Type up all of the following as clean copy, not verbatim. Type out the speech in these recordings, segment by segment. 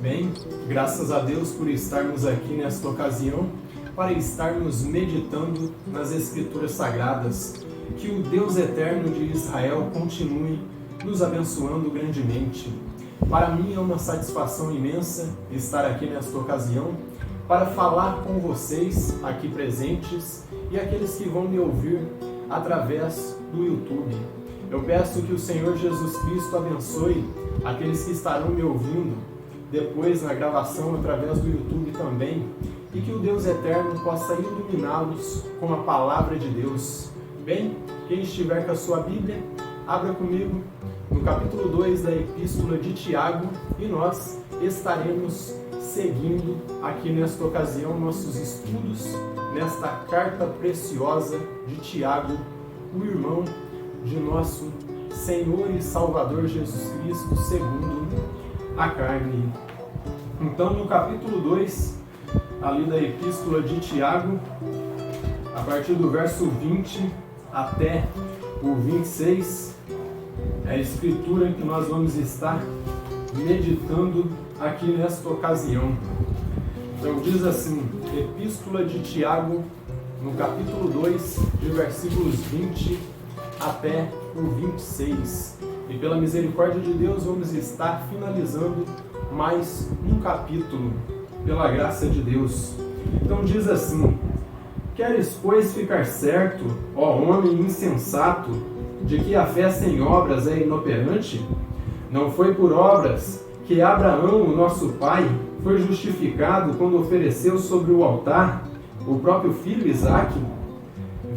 Bem, graças a Deus por estarmos aqui nesta ocasião para estarmos meditando nas Escrituras Sagradas. Que o Deus eterno de Israel continue nos abençoando grandemente. Para mim é uma satisfação imensa estar aqui nesta ocasião para falar com vocês aqui presentes e aqueles que vão me ouvir através do YouTube. Eu peço que o Senhor Jesus Cristo abençoe aqueles que estarão me ouvindo depois na gravação através do YouTube também, e que o Deus eterno possa iluminá-los com a palavra de Deus. Bem, quem estiver com a sua Bíblia, abra comigo no capítulo 2 da Epístola de Tiago, e nós estaremos seguindo aqui nesta ocasião nossos estudos nesta carta preciosa de Tiago, o irmão de nosso Senhor e Salvador Jesus Cristo, segundo a carne. Então, no capítulo 2, ali da Epístola de Tiago, a partir do verso 20 até o 26, é a escritura que nós vamos estar meditando aqui nesta ocasião. Então, diz assim, Epístola de Tiago, no capítulo 2, de versículos 20 até o 26. E pela misericórdia de Deus vamos estar finalizando mais um capítulo, pela graça de Deus. Então diz assim: Queres, pois, ficar certo, ó homem insensato, de que a fé sem obras é inoperante? Não foi por obras que Abraão, o nosso pai, foi justificado quando ofereceu sobre o altar o próprio filho Isaque?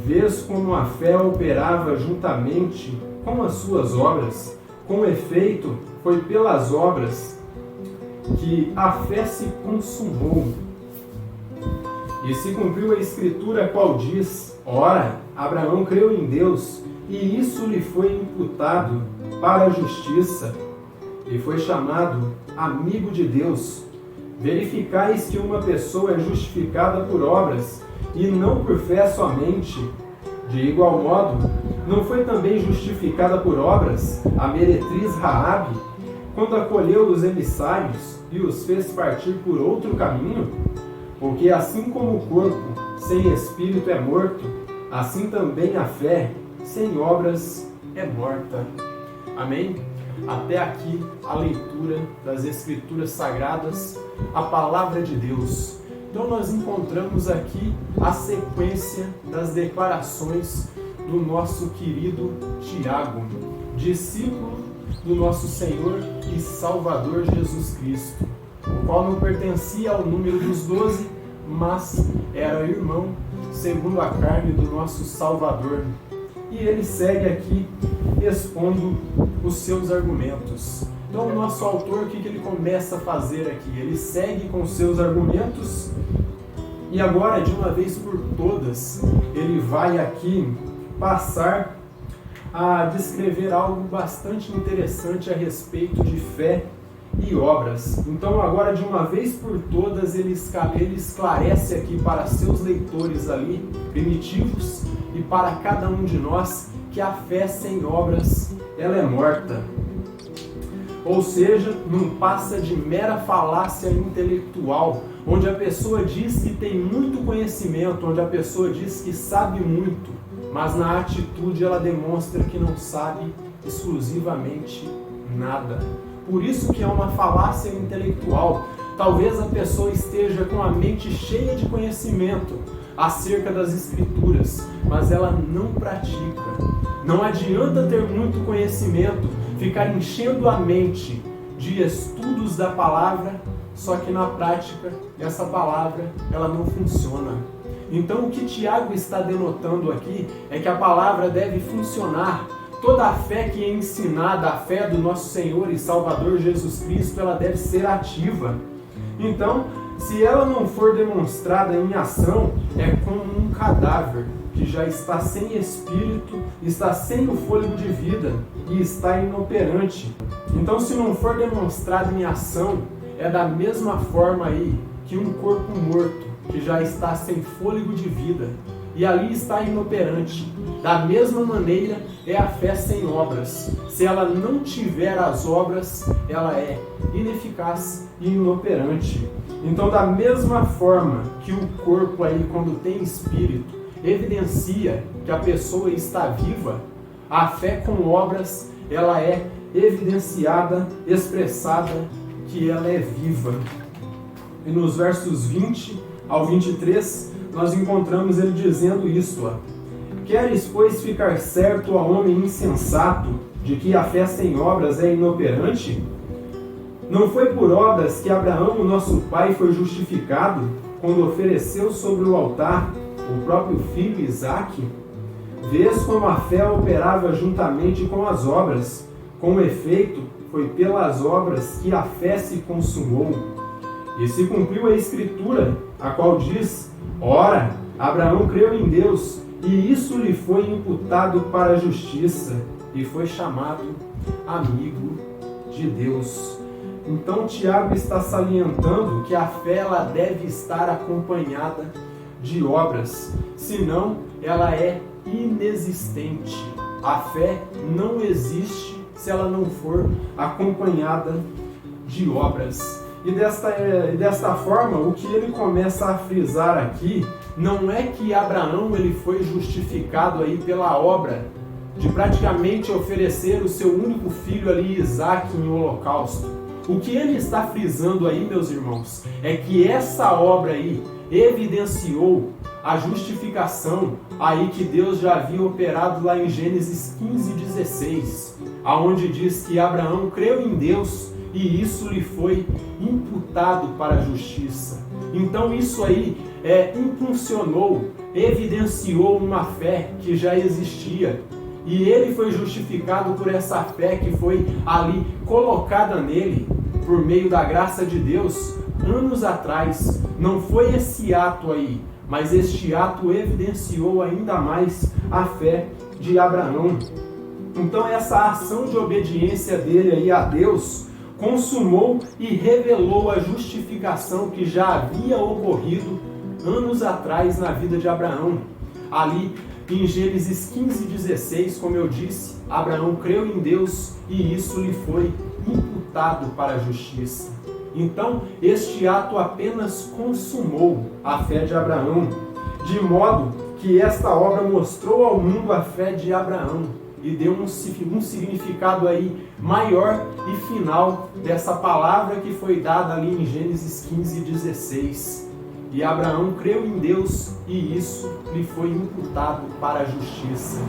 Vês como a fé operava juntamente com as suas obras. Com efeito, foi pelas obras que a fé se consumou. E se cumpriu a Escritura, a qual diz: Ora, Abraão creu em Deus, e isso lhe foi imputado para a justiça, e foi chamado amigo de Deus. Verificais que uma pessoa é justificada por obras, e não por fé somente. De igual modo, não foi também justificada por obras a meretriz Raabe, quando acolheu os emissários e os fez partir por outro caminho? Porque assim como o corpo sem espírito é morto, assim também a fé sem obras é morta. Amém? Até aqui a leitura das Escrituras Sagradas, a palavra de Deus. Então nós encontramos aqui a sequência das declarações do nosso querido Tiago, discípulo do nosso Senhor e Salvador Jesus Cristo, o qual não pertencia ao número dos 12, mas era irmão segundo a carne do nosso Salvador. E ele segue aqui expondo os seus argumentos. Então o nosso autor, o que ele começa a fazer aqui? Ele segue com os seus argumentos e agora, de uma vez por todas, ele vai aqui passar a descrever algo bastante interessante a respeito de fé e obras. Então agora, de uma vez por todas, ele esclarece aqui para seus leitores ali, primitivos, e para cada um de nós, que a fé sem obras, ela é morta. Ou seja, não passa de mera falácia intelectual, onde a pessoa diz que tem muito conhecimento, onde a pessoa diz que sabe muito, mas na atitude ela demonstra que não sabe exclusivamente nada. Por isso que é uma falácia intelectual. Talvez a pessoa esteja com a mente cheia de conhecimento acerca das Escrituras, mas ela não pratica. Não adianta ter muito conhecimento, ficar enchendo a mente de estudos da palavra, só que na prática essa palavra ela não funciona. Então o que Tiago está denotando aqui é que a palavra deve funcionar. Toda a fé que é ensinada, a fé do nosso Senhor e Salvador Jesus Cristo, ela deve ser ativa. Então, se ela não for demonstrada em ação, é como um cadáver que já está sem espírito, está sem o fôlego de vida e está inoperante. Então, se não for demonstrado em ação, é da mesma forma aí que um corpo morto que já está sem fôlego de vida e ali está inoperante. Da mesma maneira é a fé sem obras. Se ela não tiver as obras, ela é ineficaz e inoperante. Então, da mesma forma que o corpo aí, quando tem espírito, evidencia que a pessoa está viva, a fé com obras, ela é evidenciada, expressada que ela é viva. E nos versos 20 ao 23, nós encontramos ele dizendo isso, ó. Queres, pois, ficar certo, ao homem insensato, de que a fé sem obras é inoperante? Não foi por obras que Abraão, nosso pai, foi justificado, quando ofereceu sobre o altar o próprio filho Isaque? Vês como a fé operava juntamente com as obras. Com efeito, foi pelas obras que a fé se consumou. E se cumpriu a Escritura, a qual diz: ora, Abraão creu em Deus, e isso lhe foi imputado para a justiça, e foi chamado amigo de Deus. Então Tiago está salientando que a fé ela deve estar acompanhada de obras, senão ela é inexistente. A fé não existe se ela não for acompanhada de obras. E desta forma, o que ele começa a frisar aqui não é que Abraão ele foi justificado aí pela obra de praticamente oferecer o seu único filho ali, Isaque, em holocausto. O que ele está frisando aí, meus irmãos, é que essa obra aí evidenciou a justificação aí que Deus já havia operado lá em Gênesis 15:16, aonde diz que Abraão creu em Deus e isso lhe foi imputado para a justiça. Então isso aí impulsionou, evidenciou uma fé que já existia. E ele foi justificado por essa fé que foi ali colocada nele, por meio da graça de Deus, anos atrás. Não foi esse ato aí, mas este ato evidenciou ainda mais a fé de Abraão. Então essa ação de obediência dele aí a Deus consumou e revelou a justificação que já havia ocorrido anos atrás na vida de Abraão. Ali em Gênesis 15:16, como eu disse, Abraão creu em Deus e isso lhe foi imputado para a justiça. Então, este ato apenas consumou a fé de Abraão, de modo que esta obra mostrou ao mundo a fé de Abraão e deu um significado aí maior e final dessa palavra que foi dada ali em Gênesis 15:16. E Abraão creu em Deus e isso lhe foi imputado para a justiça.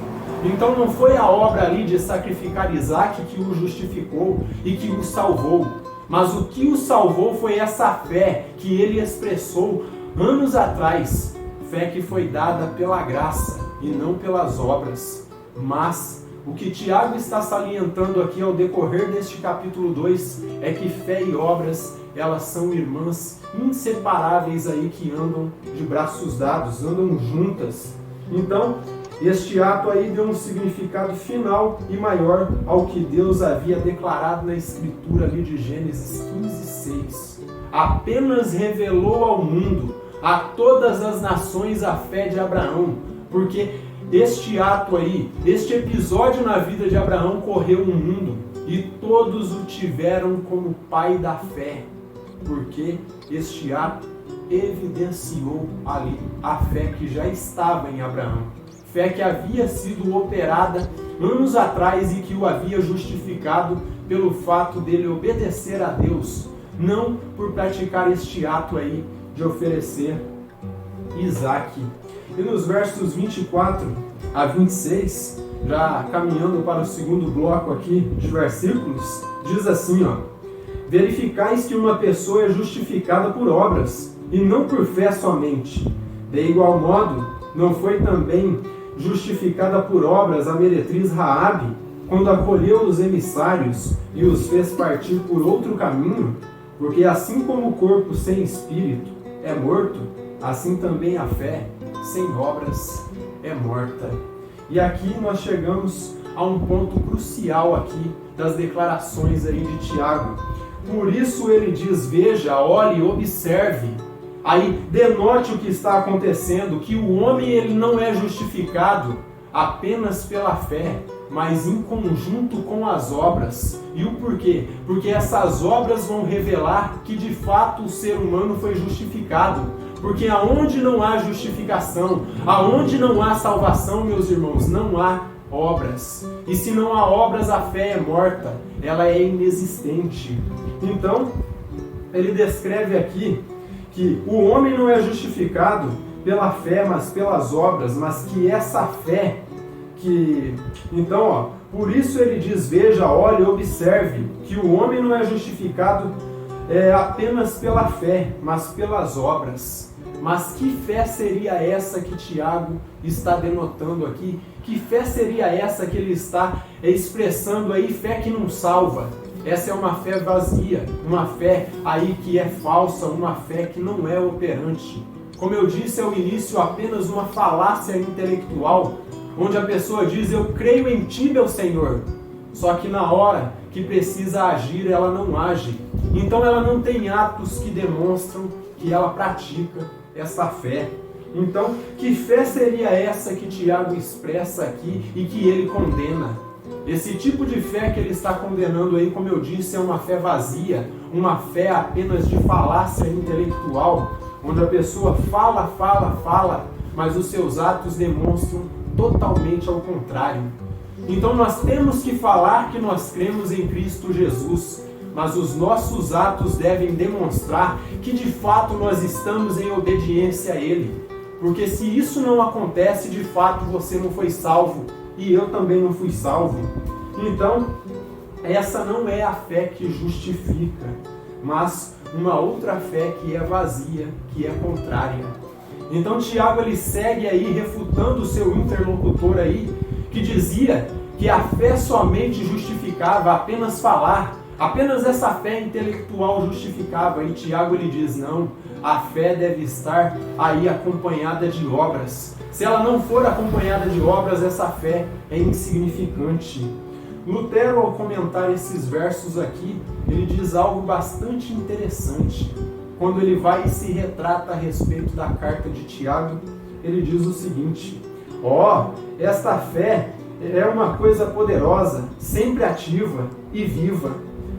Então não foi a obra ali de sacrificar Isaque que o justificou e que o salvou, mas o que o salvou foi essa fé que ele expressou anos atrás, fé que foi dada pela graça e não pelas obras. Mas o que Tiago está salientando aqui ao decorrer deste capítulo 2 é que fé e obras, elas são irmãs inseparáveis aí que andam de braços dados, andam juntas. Então, este ato aí deu um significado final e maior ao que Deus havia declarado na Escritura ali de Gênesis 15:6. Apenas revelou ao mundo, a todas as nações, a fé de Abraão, porque este ato aí, este episódio na vida de Abraão correu no mundo e todos o tiveram como pai da fé, porque este ato evidenciou ali a fé que já estava em Abraão, fé que havia sido operada anos atrás e que o havia justificado pelo fato dele obedecer a Deus, não por praticar este ato aí de oferecer Isaque. E nos versos 24 a 26, já caminhando para o segundo bloco aqui de versículos, diz assim, ó: verificais que uma pessoa é justificada por obras, e não por fé somente. De igual modo, não foi também justificada por obras a meretriz Raabe, quando acolheu os emissários e os fez partir por outro caminho? Porque assim como o corpo sem espírito é morto, assim também a fé sem obras é morta. E aqui nós chegamos a um ponto crucial aqui das declarações aí de Tiago. Por isso ele diz: veja, olhe, observe Aí denote o que está acontecendo, que o homem ele não é justificado apenas pela fé, mas em conjunto com as obras. E o porquê? Porque essas obras vão revelar que de fato o ser humano foi justificado. Porque aonde não há justificação, aonde não há salvação, meus irmãos, não há obras. E se não há obras, a fé é morta, ela é inexistente. Então, ele descreve aqui que o homem não é justificado pela fé, mas pelas obras, mas que essa fé Então, por isso ele diz, veja, olhe, observe, que o homem não é justificado apenas pela fé, mas pelas obras. Mas que fé seria essa que Tiago está denotando aqui? Que fé seria essa que ele está expressando aí? Fé que não salva. Essa é uma fé vazia, uma fé aí que é falsa, uma fé que não é operante. Como eu disse ao início, apenas uma falácia intelectual, onde a pessoa diz, eu creio em ti, meu Senhor. Só que na hora que precisa agir, ela não age. Então ela não tem atos que demonstram que ela pratica essa fé. Então, que fé seria essa que Tiago expressa aqui e que ele condena? Esse tipo de fé que ele está condenando aí, como eu disse, é uma fé vazia, uma fé apenas de falácia intelectual, onde a pessoa fala, mas os seus atos demonstram totalmente ao contrário. Então nós temos que falar que nós cremos em Cristo Jesus, mas os nossos atos devem demonstrar que de fato nós estamos em obediência a Ele. Porque se isso não acontece, de fato você não foi salvo e eu também não fui salvo. Então, essa não é a fé que justifica, mas uma outra fé que é vazia, que é contrária. Então Tiago ele segue aí refutando o seu interlocutor aí, que dizia que a fé somente justificava apenas falar, apenas essa fé intelectual justificava. E Tiago ele diz, não, a fé deve estar aí acompanhada de obras. Se ela não for acompanhada de obras, essa fé é insignificante. Lutero, ao comentar esses versos aqui, ele diz algo bastante interessante. Quando ele vai e se retrata a respeito da carta de Tiago, ele diz o seguinte, esta fé é uma coisa poderosa, sempre ativa e viva.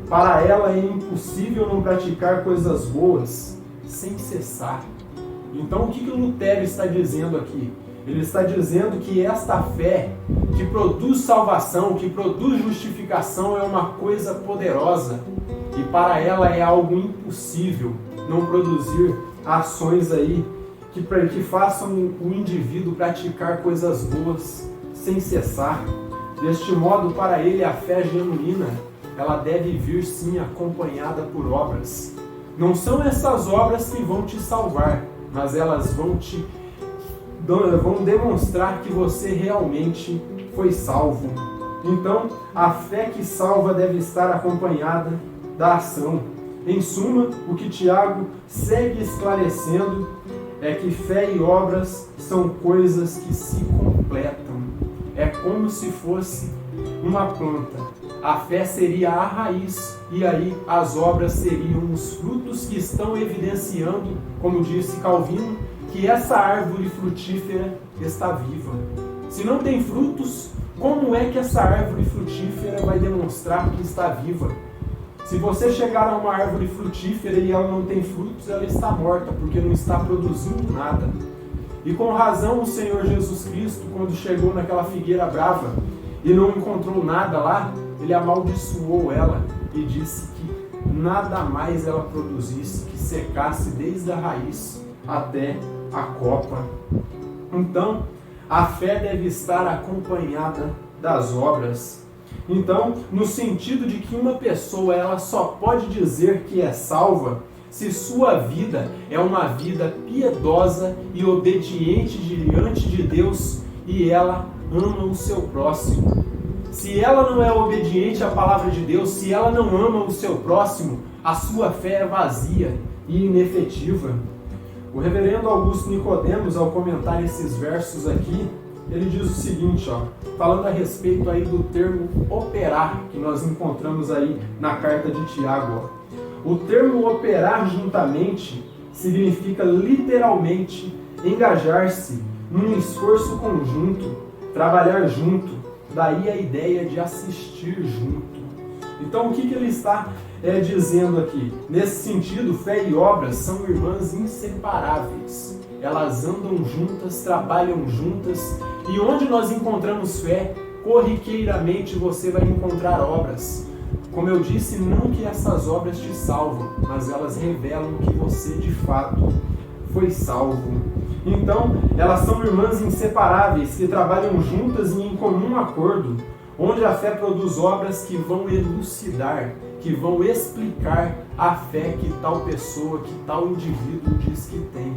Para ela é impossível não praticar coisas boas, sem cessar. Então o que Lutero está dizendo aqui? Ele está dizendo que esta fé que produz salvação, que produz justificação, é uma coisa poderosa. E para ela é algo impossível não produzir ações aí que façam o indivíduo praticar coisas boas sem cessar. Deste modo, para ele, a fé genuína, ela deve vir sim acompanhada por obras. Não são essas obras que vão te salvar, mas elas vão demonstrar que você realmente foi salvo. Então, a fé que salva deve estar acompanhada da ação. Em suma, o que Tiago segue esclarecendo é que fé e obras são coisas que se completam. É como se fosse uma planta. A fé seria a raiz e aí as obras seriam os frutos que estão evidenciando, como disse Calvino, que essa árvore frutífera está viva. Se não tem frutos, como é que essa árvore frutífera vai demonstrar que está viva? Se você chegar a uma árvore frutífera e ela não tem frutos, ela está morta, porque não está produzindo nada. E com razão o Senhor Jesus Cristo, quando chegou naquela figueira brava e não encontrou nada lá, ele amaldiçoou ela e disse que nada mais ela produzisse, que secasse desde a raiz até a copa. Então, a fé deve estar acompanhada das obras. Então, no sentido de que uma pessoa ela só pode dizer que é salva se sua vida é uma vida piedosa e obediente diante de Deus e ela ama o seu próximo. Se ela não é obediente à palavra de Deus, se ela não ama o seu próximo, a sua fé é vazia e inefetiva. O reverendo Augusto Nicodemos, ao comentar esses versos aqui, ele diz o seguinte, falando a respeito aí do termo operar, que nós encontramos aí na carta de Tiago. O termo operar juntamente significa literalmente engajar-se num esforço conjunto, trabalhar junto, daí a ideia de assistir junto. Então o que ele está dizendo aqui? Nesse sentido, fé e obras são irmãs inseparáveis. Elas andam juntas, trabalham juntas, e onde nós encontramos fé, corriqueiramente você vai encontrar obras. Como eu disse, não que essas obras te salvam, mas elas revelam que você de fato foi salvo. Então, elas são irmãs inseparáveis, que trabalham juntas e em comum acordo, onde a fé produz obras que vão elucidar, que vão explicar a fé que tal pessoa, que tal indivíduo diz que tem.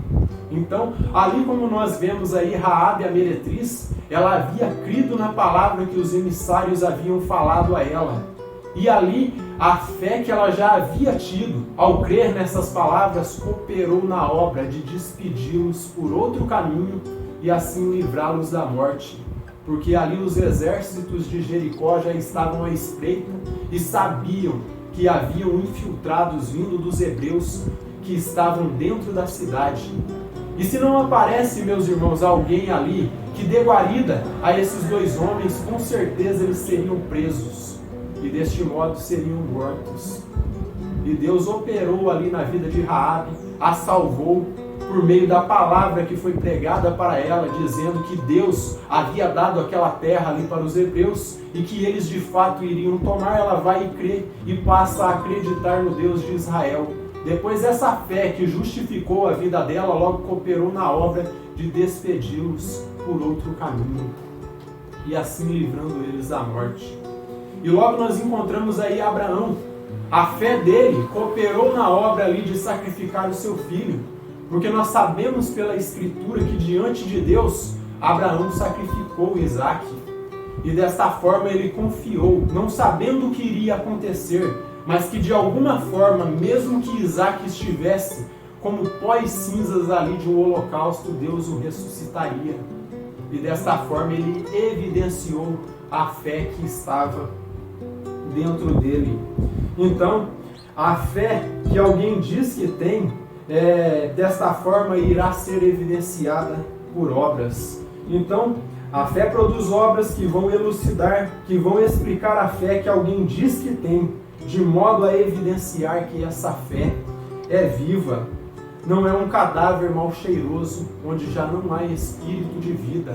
Então, ali como nós vemos aí Raabe, a meretriz, ela havia crido na palavra que os emissários haviam falado a ela. E ali, a fé que ela já havia tido, ao crer nessas palavras, cooperou na obra de despedi-los por outro caminho e assim livrá-los da morte. Porque ali os exércitos de Jericó já estavam à espreita e sabiam que haviam infiltrados vindo dos hebreus que estavam dentro da cidade. E se não aparece, meus irmãos, alguém ali que dê guarida a esses dois homens, com certeza eles seriam presos. E deste modo seriam mortos. E Deus operou ali na vida de Raabe, a salvou por meio da palavra que foi pregada para ela, dizendo que Deus havia dado aquela terra ali para os hebreus e que eles de fato iriam tomar. Ela vai e crê e passa a acreditar no Deus de Israel. Depois essa fé que justificou a vida dela, logo cooperou na obra de despedi-los por outro caminho e assim livrando eles da morte. E logo nós encontramos aí Abraão. A fé dele cooperou na obra ali de sacrificar o seu filho. Porque nós sabemos pela Escritura que diante de Deus, Abraão sacrificou Isaque. E desta forma ele confiou, não sabendo o que iria acontecer, mas que de alguma forma, mesmo que Isaque estivesse como pó e cinzas ali de um holocausto, Deus o ressuscitaria. E desta forma ele evidenciou a fé que estava dentro dele. Então, a fé que alguém diz que tem, desta forma irá ser evidenciada por obras. Então, a fé produz obras que vão elucidar, que vão explicar a fé que alguém diz que tem, de modo a evidenciar que essa fé é viva. Não é um cadáver mal cheiroso, onde já não há espírito de vida,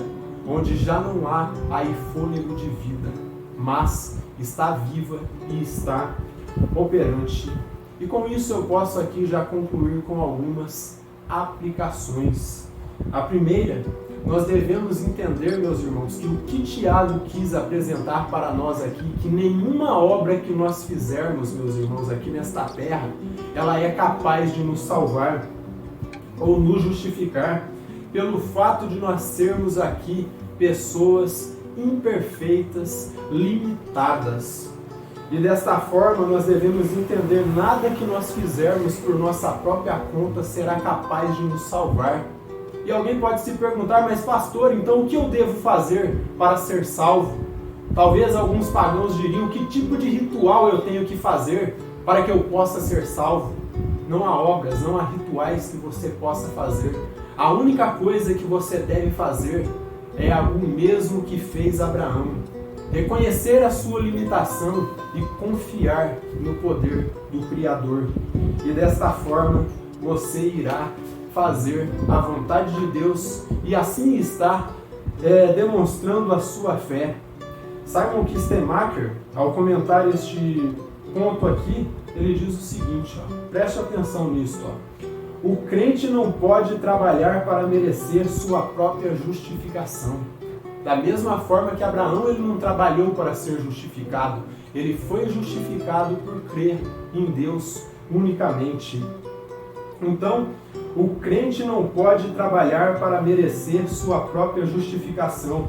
onde já não há aí fôlego de vida, mas está viva e está operante. E com isso eu posso aqui já concluir com algumas aplicações. A primeira, nós devemos entender, meus irmãos, que o que Tiago quis apresentar para nós aqui, que nenhuma obra que nós fizermos, meus irmãos, aqui nesta terra, ela é capaz de nos salvar ou nos justificar, pelo fato de nós sermos aqui pessoas imperfeitas, limitadas. E desta forma nós devemos entender: nada que nós fizermos por nossa própria conta será capaz de nos salvar. E alguém pode se perguntar: mas pastor, então o que eu devo fazer para ser salvo? Talvez alguns pagãos diriam: que tipo de ritual eu tenho que fazer para que eu possa ser salvo? Não há obras, não há rituais que você possa fazer. A única coisa que você deve fazer é o mesmo que fez Abraão: reconhecer a sua limitação e confiar no poder do Criador. E desta forma você irá fazer a vontade de Deus e assim está demonstrando a sua fé. Simon Kistemacher, ao comentar este ponto aqui, ele diz o seguinte, preste atenção nisso. O crente não pode trabalhar para merecer sua própria justificação. Da mesma forma que Abraão, ele não trabalhou para ser justificado, ele foi justificado por crer em Deus unicamente. Então, o crente não pode trabalhar para merecer sua própria justificação,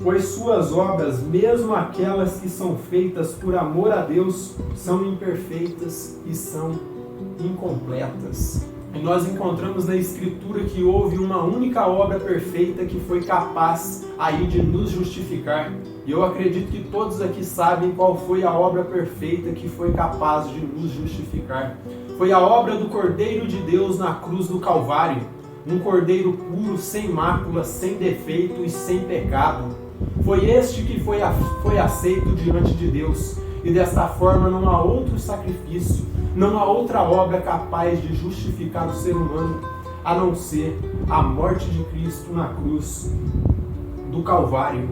pois suas obras, mesmo aquelas que são feitas por amor a Deus, são imperfeitas e são incompletas. E nós encontramos na Escritura que houve uma única obra perfeita que foi capaz aí de nos justificar. E eu acredito que todos aqui sabem qual foi a obra perfeita que foi capaz de nos justificar. Foi a obra do Cordeiro de Deus na cruz do Calvário, um cordeiro puro, sem mácula, sem defeito e sem pecado. Foi este que foi aceito diante de Deus, e desta forma não há outro sacrifício, não há outra obra capaz de justificar o ser humano, a não ser a morte de Cristo na cruz do Calvário.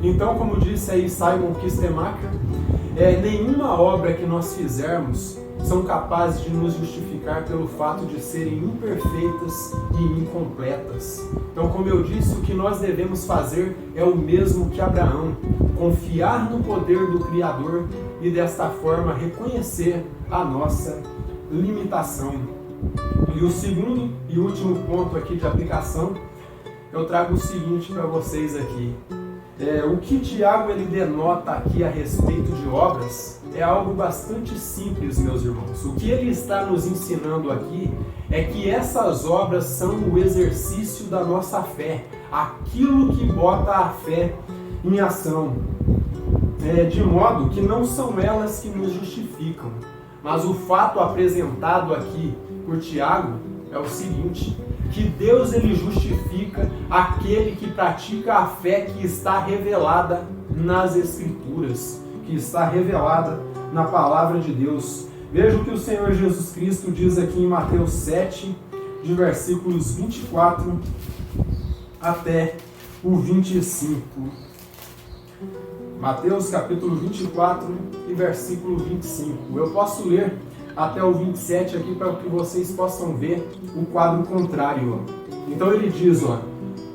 Então, como disse aí Simon Kistemaker, nenhuma obra que nós fizermos são capazes de nos justificar pelo fato de serem imperfeitas e incompletas. Então, como eu disse, o que nós devemos fazer é o mesmo que Abraão: confiar no poder do Criador e desta forma reconhecer a nossa limitação. E o segundo e último ponto aqui de aplicação, eu trago o seguinte para vocês aqui. O que Tiago ele denota aqui a respeito de obras é algo bastante simples, meus irmãos. O que ele está nos ensinando aqui é que essas obras são o exercício da nossa fé, aquilo que bota a fé em ação, de modo que não são elas que nos justificam. Mas o fato apresentado aqui por Tiago é o seguinte: que Deus ele justifica aquele que pratica a fé que está revelada nas Escrituras, que está revelada na Palavra de Deus. Veja o que o Senhor Jesus Cristo diz aqui em Mateus 7, de versículos 24 até o 25. Mateus capítulo 24 e versículo 25. Eu posso ler até o 27 aqui para que vocês possam ver o quadro contrário. Então ele diz,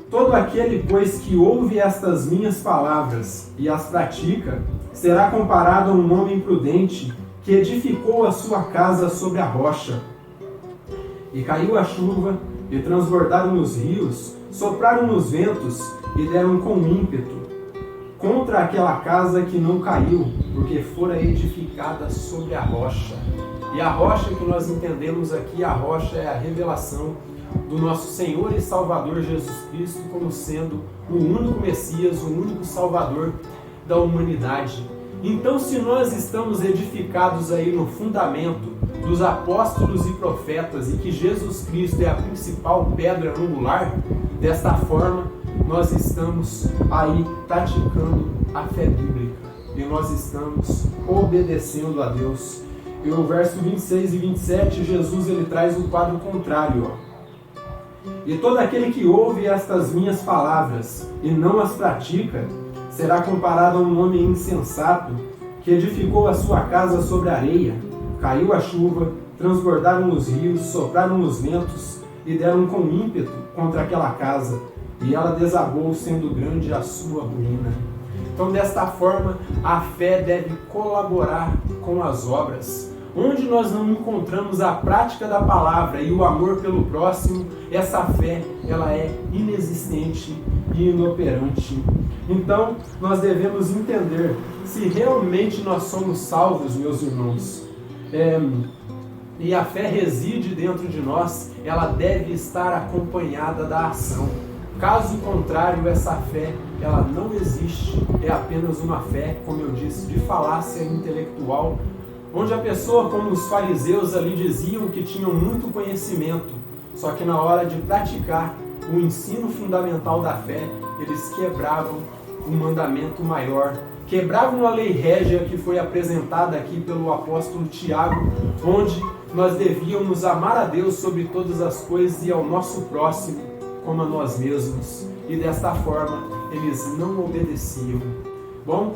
todo aquele, pois, que ouve estas minhas palavras e as pratica, será comparado a um homem prudente que edificou a sua casa sobre a rocha. E caiu a chuva, e transbordaram os rios, sopraram nos ventos, e deram com ímpeto contra aquela casa que não caiu, porque fora edificada sobre a rocha. E a rocha que nós entendemos aqui, a rocha é a revelação do nosso Senhor e Salvador Jesus Cristo como sendo o único Messias, o único Salvador da humanidade. Então, se nós estamos edificados aí no fundamento dos apóstolos e profetas e que Jesus Cristo é a principal pedra angular, desta forma nós estamos aí praticando a fé bíblica e nós estamos obedecendo a Deus. E o verso 26 e 27, Jesus ele traz um quadro contrário. E todo aquele que ouve estas minhas palavras e não as pratica, será comparado a um homem insensato que edificou a sua casa sobre a areia. Caiu a chuva, transbordaram os rios, sopraram os ventos e deram com ímpeto contra aquela casa, e ela desabou, sendo grande a sua ruína. Então, desta forma, a fé deve colaborar com as obras. Onde nós não encontramos a prática da palavra e o amor pelo próximo, essa fé ela é inexistente e inoperante. Então, nós devemos entender se realmente nós somos salvos, meus irmãos. E a fé reside dentro de nós, ela deve estar acompanhada da ação. Caso contrário, essa fé, ela não existe, é apenas uma fé, como eu disse, de falácia intelectual, onde a pessoa, como os fariseus ali diziam que tinham muito conhecimento, só que na hora de praticar o ensino fundamental da fé, eles quebravam o mandamento maior, quebravam a lei régia que foi apresentada aqui pelo apóstolo Tiago, onde nós devíamos amar a Deus sobre todas as coisas e ao nosso próximo como a nós mesmos, e desta forma eles não obedeciam. Bom,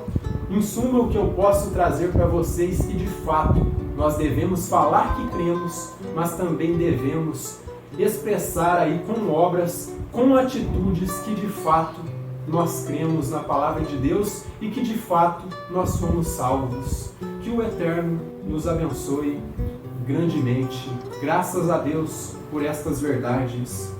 em suma, o que eu posso trazer para vocês é que de fato nós devemos falar que cremos, mas também devemos expressar aí com obras, com atitudes que de fato nós cremos na palavra de Deus e que de fato nós somos salvos. Que o Eterno nos abençoe grandemente. Graças a Deus por estas verdades.